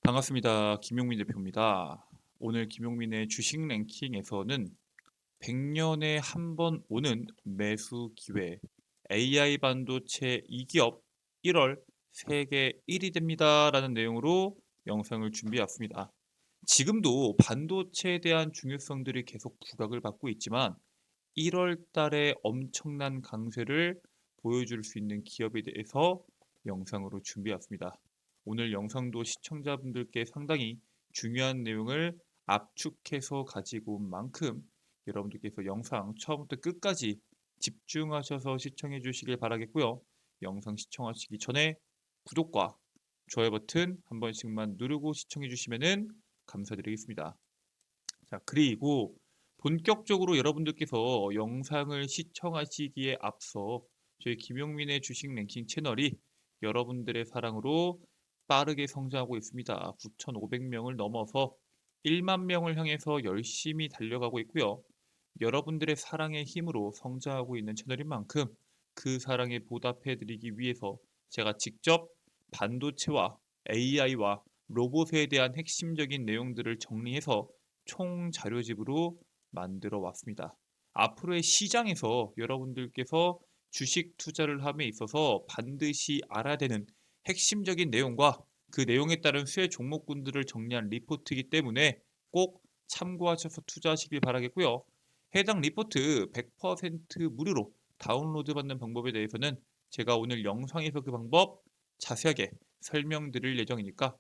반갑습니다. 김용민 대표입니다. 오늘 김용민의 주식 랭킹에서는 100년에 한 번 오는 매수 기회 AI 반도체 2기업 1월 세계 1위 됩니다라는 내용으로 영상을 준비해 왔습니다. 지금도 반도체에 대한 중요성들이 계속 부각을 받고 있지만 1월 달에 엄청난 강세를 보여줄 수 있는 기업에 대해서 영상으로 준비해 왔습니다. 오늘 영상도 시청자분들께 상당히 중요한 내용을 압축해서 가지고 온 만큼 여러분들께서 영상 처음부터 끝까지 집중하셔서 시청해 주시길 바라겠고요. 영상 시청하시기 전에 구독과 좋아요 버튼 한 번씩만 누르고 시청해 주시면 감사드리겠습니다. 자, 그리고 본격적으로 여러분들께서 영상을 시청하시기에 앞서 저희 김용민의 주식 랭킹 채널이 여러분들의 사랑으로 빠르게 성장하고 있습니다. 9,500명을 넘어서 1만 명을 향해서 열심히 달려가고 있고요. 여러분들의 사랑의 힘으로 성장하고 있는 채널인 만큼 그 사랑에 보답해드리기 위해서 제가 직접 반도체와 AI와 로봇에 대한 핵심적인 내용들을 정리해서 총 자료집으로 만들어 왔습니다. 앞으로의 시장에서 여러분들께서 주식 투자를 함에 있어서 반드시 알아야 되는 핵심적인 내용과 그 내용에 따른 수혜 종목군들을 정리한 리포트이기 때문에 꼭 참고하셔서 투자하시길 바라겠고요. 해당 리포트 100% 무료로 다운로드 받는 방법에 대해서는 제가 오늘 영상에서 그 방법 자세하게 설명드릴 예정이니까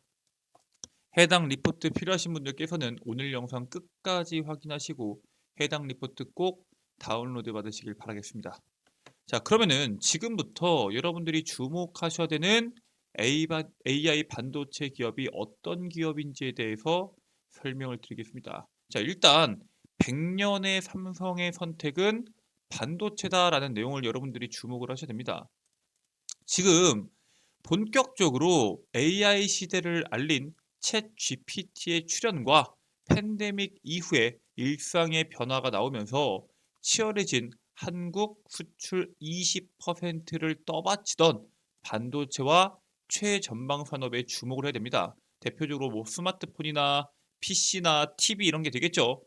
해당 리포트 필요하신 분들께서는 오늘 영상 끝까지 확인하시고 해당 리포트 꼭 다운로드 받으시길 바라겠습니다. 자, 그러면은 지금부터 여러분들이 주목하셔야 되는 AI 반도체 기업이 어떤 기업인지에 대해서 설명을 드리겠습니다. 자, 일단 100년의 삼성의 선택은 반도체다라는 내용을 여러분들이 주목을 하셔야 됩니다. 지금 본격적으로 AI 시대를 알린 챗 GPT의 출현과 팬데믹 이후에 일상의 변화가 나오면서 치열해진 한국 수출 20%를 떠받치던 반도체와 최전방 산업에 주목을 해야 됩니다. 대표적으로 뭐 스마트폰이나 PC나 TV 이런 게 되겠죠.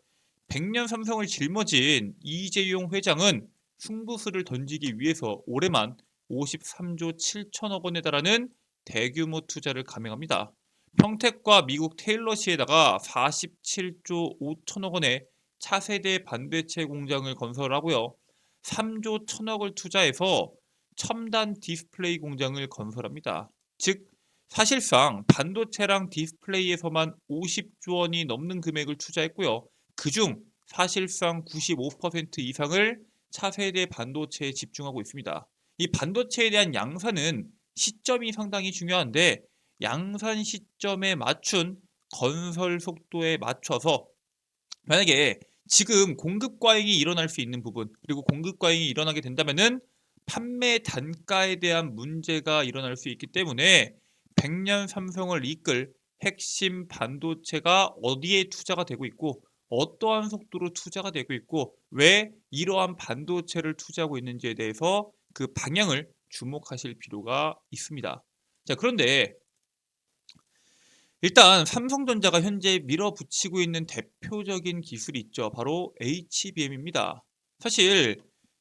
100년 삼성을 짊어진 이재용 회장은 승부수를 던지기 위해서 올해만 53조 7천억 원에 달하는 대규모 투자를 감행합니다. 평택과 미국 테일러시에다가 47조 5천억 원의 차세대 반도체 공장을 건설하고요. 3조 1천억을 투자해서 첨단 디스플레이 공장을 건설합니다. 즉 사실상 반도체랑 디스플레이에서만 50조 원이 넘는 금액을 투자했고요. 그중 사실상 95% 이상을 차세대 반도체에 집중하고 있습니다. 이 반도체에 대한 양산은 시점이 상당히 중요한데 양산 시점에 맞춘 건설 속도에 맞춰서 만약에 지금 공급 과잉이 일어날 수 있는 부분 그리고 공급 과잉이 일어나게 된다면은 판매 단가에 대한 문제가 일어날 수 있기 때문에 100년 삼성을 이끌 핵심 반도체가 어디에 투자가 되고 있고 어떠한 속도로 투자가 되고 있고 왜 이러한 반도체를 투자하고 있는지에 대해서 그 방향을 주목하실 필요가 있습니다. 자, 그런데 일단 삼성전자가 현재 밀어붙이고 있는 대표적인 기술이 있죠. 바로 HBM입니다. 사실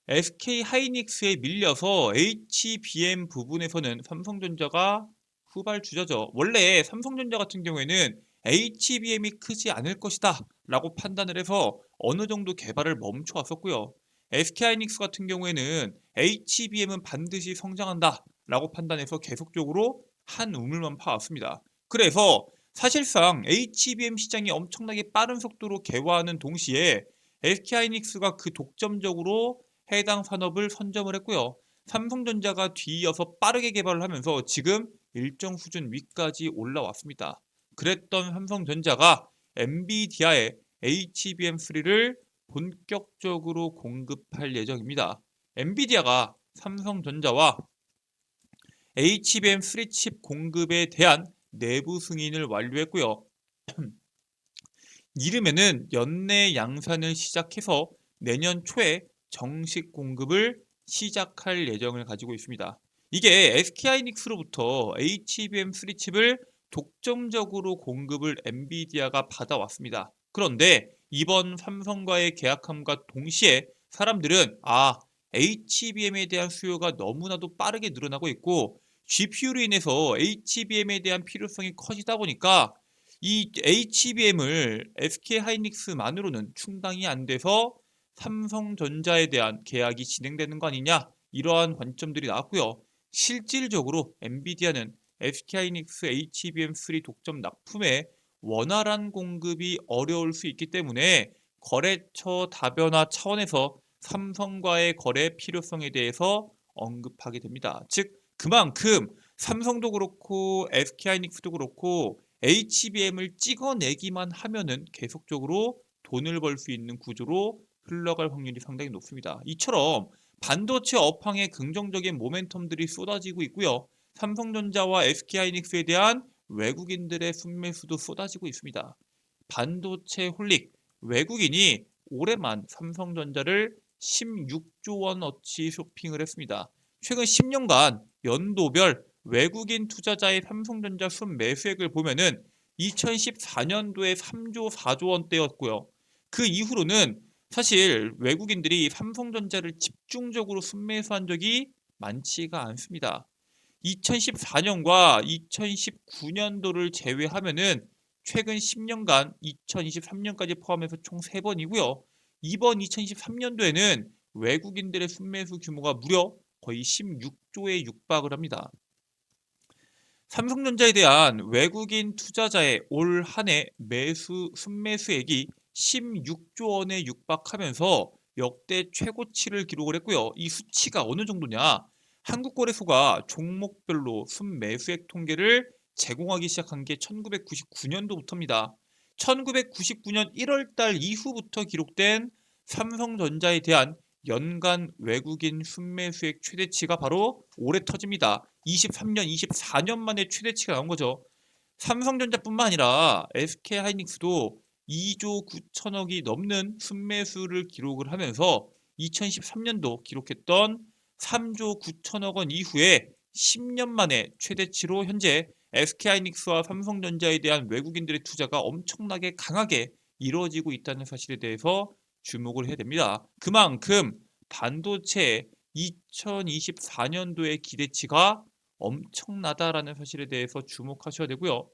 SK 하이닉스에 밀려서 HBM 부분에서는 삼성전자가 후발주자죠. 원래 삼성전자 같은 경우에는 HBM이 크지 않을 것이다 라고 판단을 해서 어느 정도 개발을 멈춰 왔었고요. SK 하이닉스 같은 경우에는 HBM은 반드시 성장한다 라고 판단해서 계속적으로 한 우물만 파왔습니다. 그래서 사실상 HBM 시장이 엄청나게 빠른 속도로 개화하는 동시에 SK하이닉스가 그 독점적으로 해당 산업을 선점을 했고요. 삼성전자가 뒤이어서 빠르게 개발을 하면서 지금 일정 수준 위까지 올라왔습니다. 그랬던 삼성전자가 엔비디아의 HBM3를 본격적으로 공급할 예정입니다. 엔비디아가 삼성전자와 HBM3 칩 공급에 대한 내부 승인을 완료했고요. 이르면은 연내 양산을 시작해서 내년 초에 정식 공급을 시작할 예정을 가지고 있습니다. 이게 SK하이닉스로부터 HBM3 칩을 독점적으로 공급을 엔비디아가 받아왔습니다. 그런데 이번 삼성과의 계약함과 동시에 사람들은 HBM에 대한 수요가 너무나도 빠르게 늘어나고 있고 GPU로 인해서 HBM에 대한 필요성이 커지다 보니까 이 HBM을 SK하이닉스만으로는 충당이 안 돼서 삼성전자에 대한 계약이 진행되는 거 아니냐, 이러한 관점들이 나왔고요. 실질적으로 엔비디아는 SK하이닉스 HBM3 독점 납품에 원활한 공급이 어려울 수 있기 때문에 거래처 다변화 차원에서 삼성과의 거래 필요성에 대해서 언급하게 됩니다. 즉 그만큼 삼성도 그렇고 SK하이닉스도 그렇고 HBM을 찍어내기만 하면은 계속적으로 돈을 벌 수 있는 구조로 흘러갈 확률이 상당히 높습니다. 이처럼 반도체 업황에 긍정적인 모멘텀들이 쏟아지고 있고요. 삼성전자와 SK하이닉스에 대한 외국인들의 순매수도 쏟아지고 있습니다. 반도체 홀릭 외국인이 올해만 삼성전자를 16조 원어치 쇼핑을 했습니다. 최근 10년간 연도별 외국인 투자자의 삼성전자 순매수액을 보면은 2014년도에 3조 4조 원대였고요. 그 이후로는 사실 외국인들이 삼성전자를 집중적으로 순매수한 적이 많지가 않습니다. 2014년과 2019년도를 제외하면은 최근 10년간 2023년까지 포함해서 총 3번이고요. 이번 2023년도에는 외국인들의 순매수 규모가 무려 거의 16조에 육박을 합니다. 삼성전자에 대한 외국인 투자자의 올 한 해 매수 순매수액이 16조 원에 육박하면서 역대 최고치를 기록을 했고요. 이 수치가 어느 정도냐? 한국거래소가 종목별로 순매수액 통계를 제공하기 시작한 게 1999년도부터입니다. 1999년 1월 달 이후부터 기록된 삼성전자에 대한 연간 외국인 순매수액 최대치가 바로 올해 터집니다. 23년, 24년 만에 최대치가 나온 거죠. 삼성전자뿐만 아니라 SK하이닉스도 2조 9천억이 넘는 순매수를 기록을 하면서 2013년도 기록했던 3조 9천억 원 이후에 10년 만에 최대치로 현재 SK하이닉스와 삼성전자에 대한 외국인들의 투자가 엄청나게 강하게 이루어지고 있다는 사실에 대해서 주목을 해야 됩니다. 그만큼 반도체 2024년도의 기대치가 엄청나다라는 사실에 대해서 주목하셔야 되고요.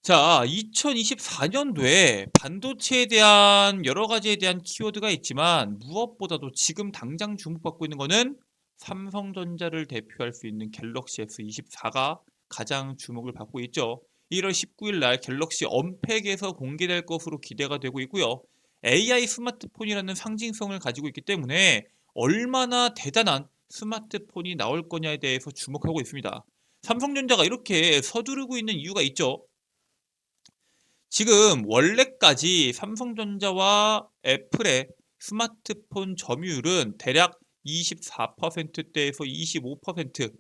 자, 2024년도에 반도체에 대한 여러 가지에 대한 키워드가 있지만 무엇보다도 지금 당장 주목받고 있는 거는 삼성전자를 대표할 수 있는 갤럭시 S24가 가장 주목을 받고 있죠. 1월 19일 날 갤럭시 언팩에서 공개될 것으로 기대가 되고 있고요. AI 스마트폰이라는 상징성을 가지고 있기 때문에 얼마나 대단한 스마트폰이 나올 거냐에 대해서 주목하고 있습니다. 삼성전자가 이렇게 서두르고 있는 이유가 있죠. 지금 원래까지 삼성전자와 애플의 스마트폰 점유율은 대략 24%대에서 25%,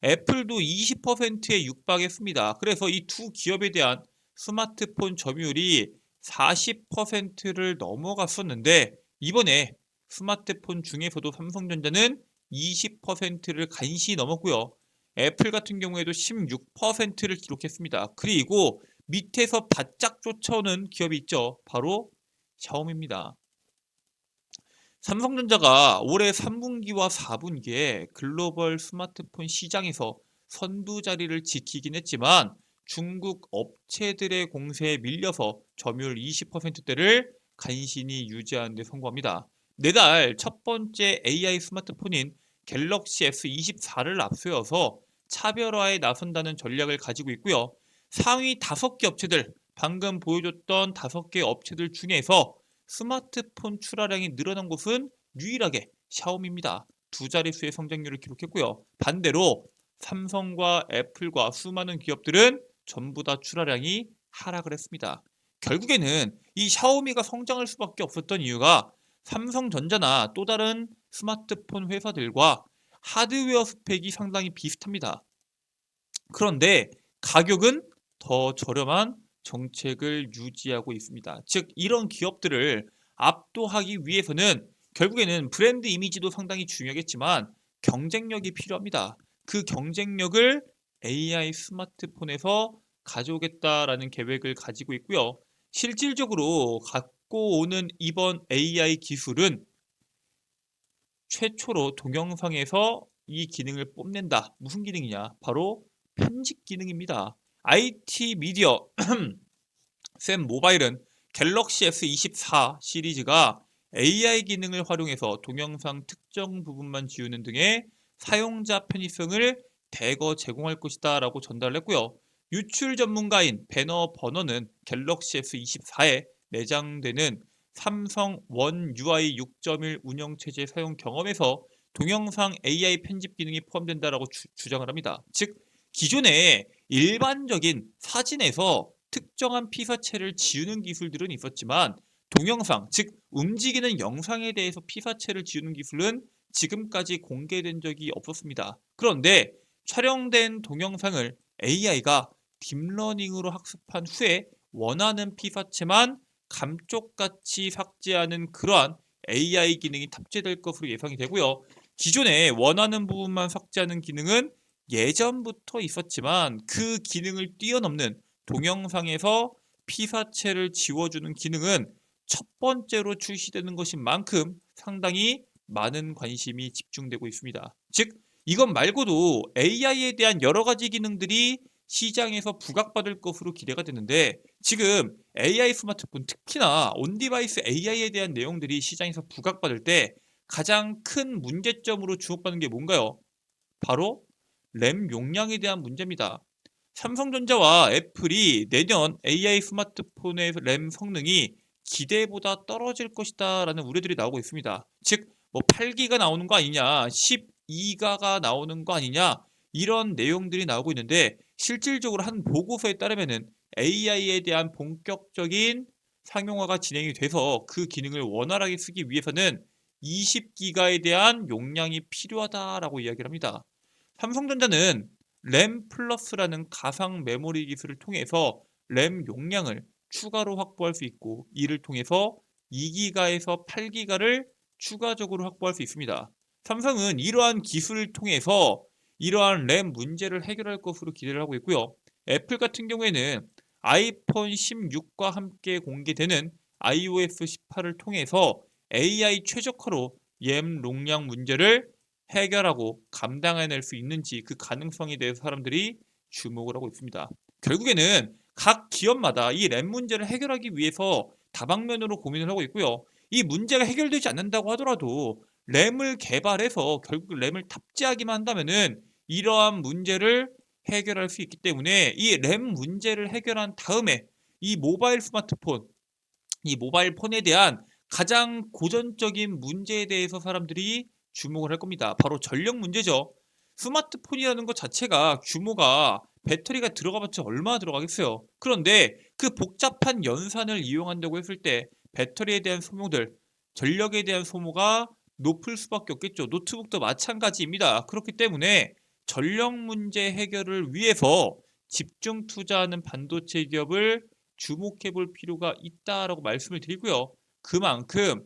애플도 20%에 육박했습니다. 그래서 이 두 기업에 대한 스마트폰 점유율이 40%를 넘어갔었는데 이번에 스마트폰 중에서도 삼성전자는 20%를 간신히 넘었고요. 애플 같은 경우에도 16%를 기록했습니다. 그리고 밑에서 바짝 쫓아오는 기업이 있죠. 바로 샤오미입니다. 삼성전자가 올해 3분기와 4분기에 글로벌 스마트폰 시장에서 선두 자리를 지키긴 했지만 중국 업체들의 공세에 밀려서 점유율 20%대를 간신히 유지하는 데 성공합니다. 내달 첫 번째 AI 스마트폰인 갤럭시 S24를 앞세워서 차별화에 나선다는 전략을 가지고 있고요. 상위 5개 업체들, 방금 보여줬던 5개 업체들 중에서 스마트폰 출하량이 늘어난 곳은 유일하게 샤오미입니다. 두 자릿수의 성장률을 기록했고요. 반대로 삼성과 애플과 수많은 기업들은 전부 다 출하량이 하락을 했습니다. 결국에는 이 샤오미가 성장할 수밖에 없었던 이유가 삼성전자나 또 다른 스마트폰 회사들과 하드웨어 스펙이 상당히 비슷합니다. 그런데 가격은 더 저렴한 정책을 유지하고 있습니다. 즉 이런 기업들을 압도하기 위해서는 결국에는 브랜드 이미지도 상당히 중요하겠지만 경쟁력이 필요합니다. 그 경쟁력을 AI 스마트폰에서 가져오겠다라는 계획을 가지고 있고요. 실질적으로 갖고 오는 이번 AI 기술은 최초로 동영상에서 이 기능을 뽐낸다. 무슨 기능이냐? 바로 편집 기능입니다. IT 미디어 샘 모바일은 갤럭시 S24 시리즈가 AI 기능을 활용해서 동영상 특정 부분만 지우는 등의 사용자 편의성을 대거 제공할 것이다 라고 전달을 했고요. 유출 전문가인 배너 버너는 갤럭시 S24에 내장되는 삼성 원 UI 6.1 운영체제 사용 경험에서 동영상 AI 편집 기능이 포함된다라고 주장을 합니다. 즉, 기존에 일반적인 사진에서 특정한 피사체를 지우는 기술들은 있었지만 동영상, 즉 움직이는 영상에 대해서 피사체를 지우는 기술은 지금까지 공개된 적이 없었습니다. 그런데 촬영된 동영상을 AI가 딥러닝으로 학습한 후에 원하는 피사체만 감쪽같이 삭제하는 그러한 AI 기능이 탑재될 것으로 예상이 되고요. 기존에 원하는 부분만 삭제하는 기능은 예전부터 있었지만 그 기능을 뛰어넘는 동영상에서 피사체를 지워주는 기능은 첫 번째로 출시되는 것인 만큼 상당히 많은 관심이 집중되고 있습니다. 즉, 이것 말고도 AI에 대한 여러 가지 기능들이 시장에서 부각받을 것으로 기대가 되는데 지금 AI 스마트폰 특히나 온디바이스 AI에 대한 내용들이 시장에서 부각받을 때 가장 큰 문제점으로 주목받는 게 뭔가요? 바로 램 용량에 대한 문제입니다. 삼성전자와 애플이 내년 AI 스마트폰의 램 성능이 기대보다 떨어질 것이다 라는 우려들이 나오고 있습니다. 즉, 뭐 8기가 나오는 거 아니냐, 12가가 나오는 거 아니냐, 이런 내용들이 나오고 있는데 실질적으로 한 보고서에 따르면은 AI에 대한 본격적인 상용화가 진행이 돼서 그 기능을 원활하게 쓰기 위해서는 20기가에 대한 용량이 필요하다라고 이야기를 합니다. 삼성전자는 램 플러스라는 가상 메모리 기술을 통해서 램 용량을 추가로 확보할 수 있고 이를 통해서 2기가에서 8기가를 추가적으로 확보할 수 있습니다. 삼성은 이러한 기술을 통해서 이러한 램 문제를 해결할 것으로 기대를 하고 있고요. 애플 같은 경우에는 아이폰 16과 함께 공개되는 iOS 18을 통해서 AI 최적화로 램 용량 문제를 해결하고 감당해낼 수 있는지 그 가능성에 대해서 사람들이 주목을 하고 있습니다. 결국에는 각 기업마다 이 램 문제를 해결하기 위해서 다방면으로 고민을 하고 있고요. 이 문제가 해결되지 않는다고 하더라도 램을 개발해서 결국 램을 탑재하기만 한다면은 이러한 문제를 해결할 수 있기 때문에 이 램 문제를 해결한 다음에 이 모바일 스마트폰, 이 모바일 폰에 대한 가장 고전적인 문제에 대해서 사람들이 주목을 할 겁니다. 바로 전력 문제죠. 스마트폰이라는 것 자체가 규모가 배터리가 들어가봤자 얼마나 들어가겠어요. 그런데 그 복잡한 연산을 이용한다고 했을 때 배터리에 대한 소모들, 전력에 대한 소모가 높을 수밖에 없겠죠. 노트북도 마찬가지입니다. 그렇기 때문에 전력 문제 해결을 위해서 집중 투자하는 반도체 기업을 주목해 볼 필요가 있다라고 말씀을 드리고요. 그만큼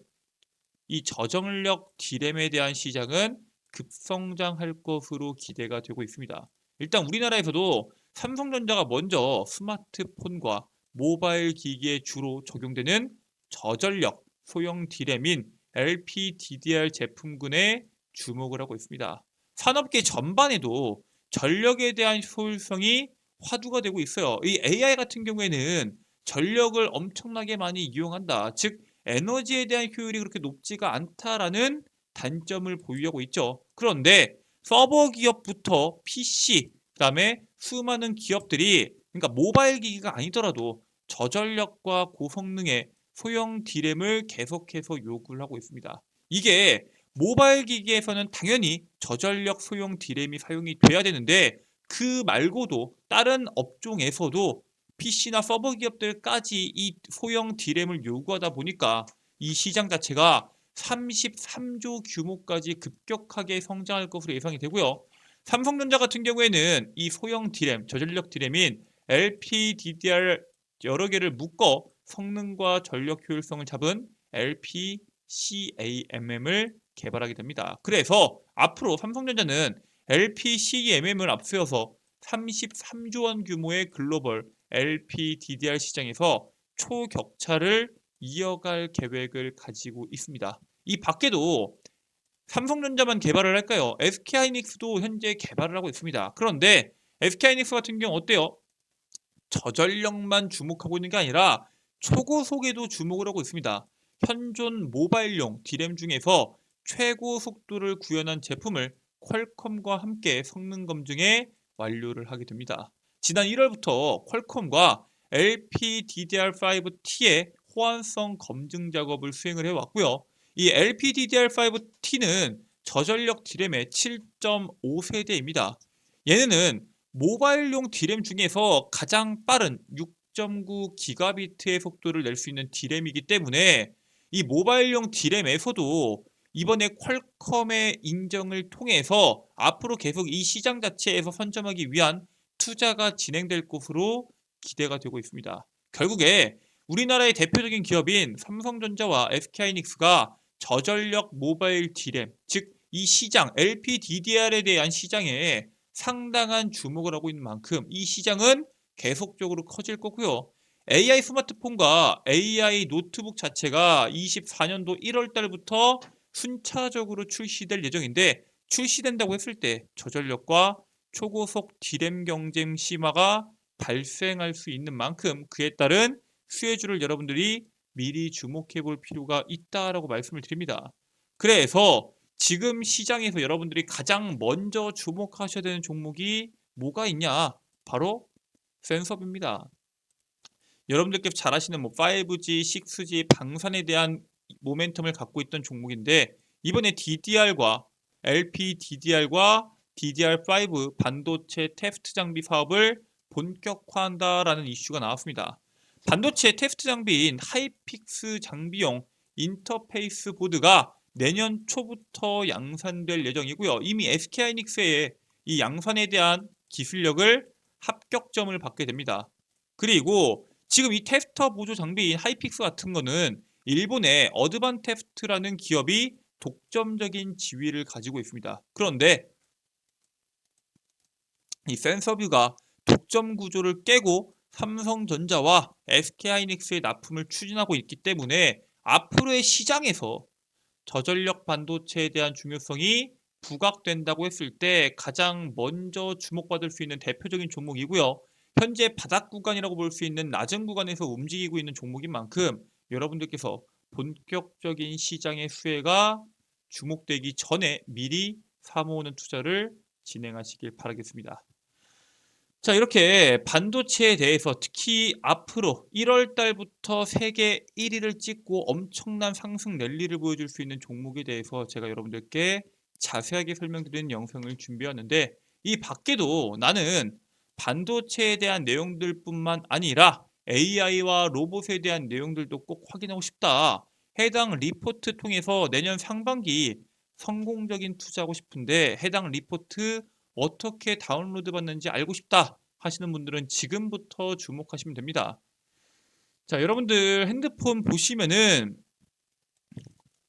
이 저전력 D램에 대한 시장은 급성장할 것으로 기대가 되고 있습니다. 일단 우리나라에서도 삼성전자가 먼저 스마트폰과 모바일 기기에 주로 적용되는 저전력 소형 D램인 LPDDR 제품군에 주목을 하고 있습니다. 산업계 전반에도 전력에 대한 소율성이 화두가 되고 있어요. 이 AI 같은 경우에는 전력을 엄청나게 많이 이용한다. 즉 에너지에 대한 효율이 그렇게 높지가 않다라는 단점을 보유하고 있죠. 그런데 서버 기업부터 PC, 그다음에 수많은 기업들이 그러니까 모바일 기기가 아니더라도 저전력과 고성능의 소형 D램을 계속해서 요구를 하고 있습니다. 이게 모바일 기기에서는 당연히 저전력 소형 D램이 사용이 돼야 되는데 그 말고도 다른 업종에서도 PC나 서버 기업들까지 이 소형 D램을 요구하다 보니까 이 시장 자체가 33조 규모까지 급격하게 성장할 것으로 예상이 되고요. 삼성전자 같은 경우에는 이 소형 D램, 저전력 D램인 LPDDR 여러 개를 묶어 성능과 전력 효율성을 잡은 LPCAMM을 개발하게 됩니다. 그래서 앞으로 삼성전자는 LPCAMM을 앞세워서 33조 원 규모의 글로벌 LPDDR 시장에서 초격차를 이어갈 계획을 가지고 있습니다. 이 밖에도 삼성전자만 개발을 할까요? SK하이닉스도 현재 개발을 하고 있습니다. 그런데 SK하이닉스 같은 경우 어때요? 저전력만 주목하고 있는 게 아니라 초고속에도 주목을 하고 있습니다. 현존 모바일용 D램 중에서 최고 속도를 구현한 제품을 퀄컴과 함께 성능 검증에 완료를 하게 됩니다. 지난 1월부터 퀄컴과 LPDDR5T의 호환성 검증 작업을 수행을 해왔고요. 이 LPDDR5T는 저전력 D램의 7.5세대입니다. 얘는 모바일용 D램 중에서 가장 빠른 6.9 기가비트의 속도를 낼 수 있는 D램이기 때문에 이 모바일용 D램에서도 이번에 퀄컴의 인정을 통해서 앞으로 계속 이 시장 자체에서 선점하기 위한 투자가 진행될 것으로 기대가 되고 있습니다. 결국에 우리나라의 대표적인 기업인 삼성전자와 SK하이닉스가 저전력 모바일 D램, 즉 이 시장 LPDDR에 대한 시장에 상당한 주목을 하고 있는 만큼 이 시장은 계속적으로 커질 거고요. AI 스마트폰과 AI 노트북 자체가 24년도 1월 달부터 순차적으로 출시될 예정인데 출시된다고 했을 때 저전력과 초고속 D램 경쟁 심화가 발생할 수 있는 만큼 그에 따른 수혜주를 여러분들이 미리 주목해 볼 필요가 있다라고 말씀을 드립니다. 그래서 지금 시장에서 여러분들이 가장 먼저 주목하셔야 되는 종목이 뭐가 있냐? 바로 센서비입니다. 여러분들께서 잘 아시는 5G, 6G 방산에 대한 모멘텀을 갖고 있던 종목인데 이번에 DDR과 LPDDR과 DDR5 반도체 테스트 장비 사업을 본격화한다라는 이슈가 나왔습니다. 반도체 테스트 장비인 하이픽스 장비용 인터페이스 보드가 내년 초부터 양산될 예정이고요. 이미 SK하이닉스의 이 양산에 대한 기술력을 합격점을 받게 됩니다. 그리고 지금 이 테스터 보조 장비인 하이픽스 같은 거는 일본의 어드반테스트라는 기업이 독점적인 지위를 가지고 있습니다. 그런데 이 센서뷰가 독점 구조를 깨고 삼성전자와 SK하이닉스의 납품을 추진하고 있기 때문에 앞으로의 시장에서 저전력 반도체에 대한 중요성이 부각된다고 했을 때 가장 먼저 주목받을 수 있는 대표적인 종목이고요. 현재 바닥 구간이라고 볼 수 있는 낮은 구간에서 움직이고 있는 종목인 만큼 여러분들께서 본격적인 시장의 수혜가 주목되기 전에 미리 사모으는 투자를 진행하시길 바라겠습니다. 자, 이렇게 반도체에 대해서 특히 앞으로 1월 달부터 세계 1위를 찍고 엄청난 상승 랠리를 보여줄 수 있는 종목에 대해서 제가 여러분들께 자세하게 설명드리는 영상을 준비했는데 이 밖에도 나는 반도체에 대한 내용들뿐만 아니라 AI와 로봇에 대한 내용들도 꼭 확인하고 싶다. 해당 리포트 통해서 내년 상반기 성공적인 투자하고 싶은데 해당 리포트 어떻게 다운로드 받는지 알고 싶다 하시는 분들은 지금부터 주목하시면 됩니다. 자, 여러분들 핸드폰 보시면은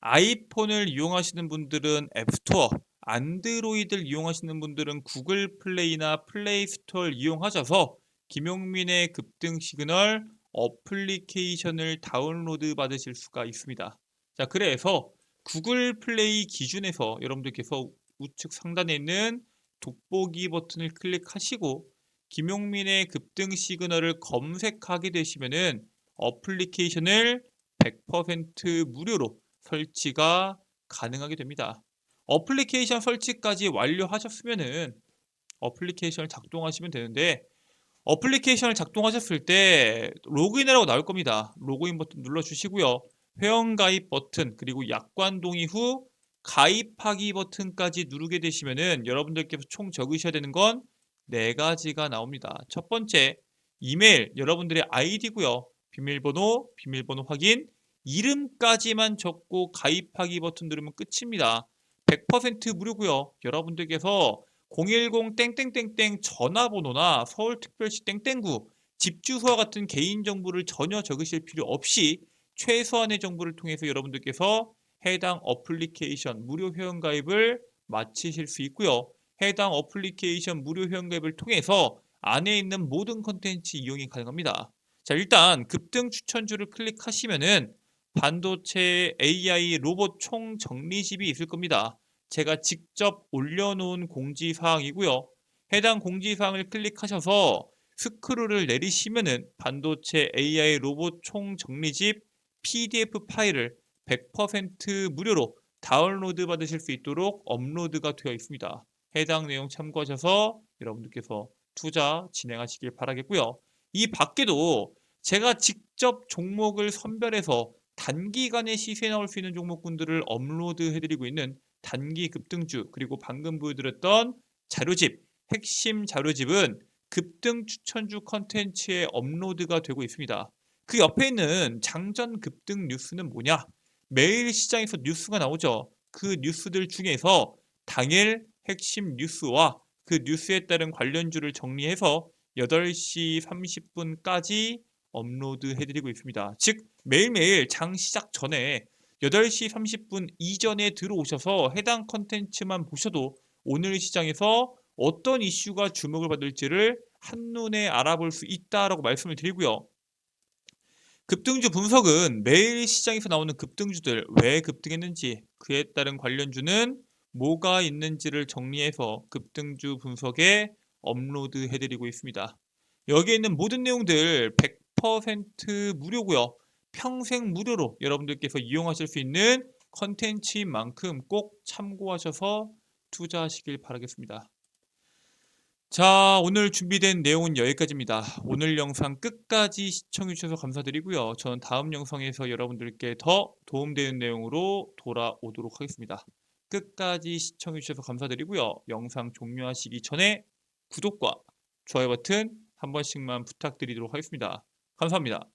아이폰을 이용하시는 분들은 앱스토어, 안드로이드를 이용하시는 분들은 구글 플레이나 플레이 스토어를 이용하셔서 김용민의 급등 시그널 어플리케이션을 다운로드 받으실 수가 있습니다. 자, 그래서 구글 플레이 기준에서 여러분들께서 우측 상단에 있는 돋보기 버튼을 클릭하시고 김용민의 급등 시그널을 검색하게 되시면은 어플리케이션을 100% 무료로 설치가 가능하게 됩니다. 어플리케이션 설치까지 완료하셨으면은 어플리케이션을 작동하시면 되는데 어플리케이션을 작동하셨을 때 로그인이라고 나올 겁니다. 로그인 버튼 눌러주시고요. 회원가입 버튼 그리고 약관 동의 후 가입하기 버튼까지 누르게 되시면은 여러분들께서 총 적으셔야 되는 건 4가지가 나옵니다. 첫 번째, 이메일 여러분들의 아이디고요. 비밀번호 확인, 이름까지만 적고 가입하기 버튼 누르면 끝입니다. 100% 무료고요. 여러분들께서 010 땡땡땡땡 전화번호나 서울특별시 땡땡구 집 주소와 같은 개인정보를 전혀 적으실 필요 없이 최소한의 정보를 통해서 여러분들께서 해당 어플리케이션 무료 회원가입을 마치실 수 있고요. 해당 어플리케이션 무료 회원 앱을 통해서 안에 있는 모든 컨텐츠 이용이 가능합니다. 자, 일단 급등 추천주를 클릭하시면은 반도체 AI 로봇 총 정리집이 있을 겁니다. 제가 직접 올려놓은 공지사항이고요. 해당 공지사항을 클릭하셔서 스크롤을 내리시면은 반도체 AI 로봇 총 정리집 PDF 파일을 100% 무료로 다운로드 받으실 수 있도록 업로드가 되어 있습니다. 해당 내용 참고하셔서 여러분들께서 투자 진행하시길 바라겠고요. 이 밖에도 제가 직접 종목을 선별해서 단기간에 시세에 나올 수 있는 종목군들을 업로드 해드리고 있는 단기 급등주, 그리고 방금 보여드렸던 자료집, 핵심 자료집은 급등 추천주 컨텐츠에 업로드가 되고 있습니다. 그 옆에 있는 장전 급등 뉴스는 뭐냐? 매일 시장에서 뉴스가 나오죠. 그 뉴스들 중에서 당일 핵심 뉴스와 그 뉴스에 따른 관련주를 정리해서 8시 30분까지 업로드 해드리고 있습니다. 즉 매일매일 장 시작 전에 8시 30분 이전에 들어오셔서 해당 컨텐츠만 보셔도 오늘 시장에서 어떤 이슈가 주목을 받을지를 한눈에 알아볼 수 있다라고 말씀을 드리고요. 급등주 분석은 매일 시장에서 나오는 급등주들 왜 급등했는지, 그에 따른 관련주는 뭐가 있는지를 정리해서 급등주 분석에 업로드 해드리고 있습니다. 여기에 있는 모든 내용들 100% 무료고요. 평생 무료로 여러분들께서 이용하실 수 있는 컨텐츠인 만큼 꼭 참고하셔서 투자하시길 바라겠습니다. 자, 오늘 준비된 내용은 여기까지입니다. 오늘 영상 끝까지 시청해주셔서 감사드리고요. 저는 다음 영상에서 여러분들께 더 도움되는 내용으로 돌아오도록 하겠습니다. 끝까지 시청해주셔서 감사드리고요. 영상 종료하시기 전에 구독과 좋아요 버튼 한 번씩만 부탁드리도록 하겠습니다. 감사합니다.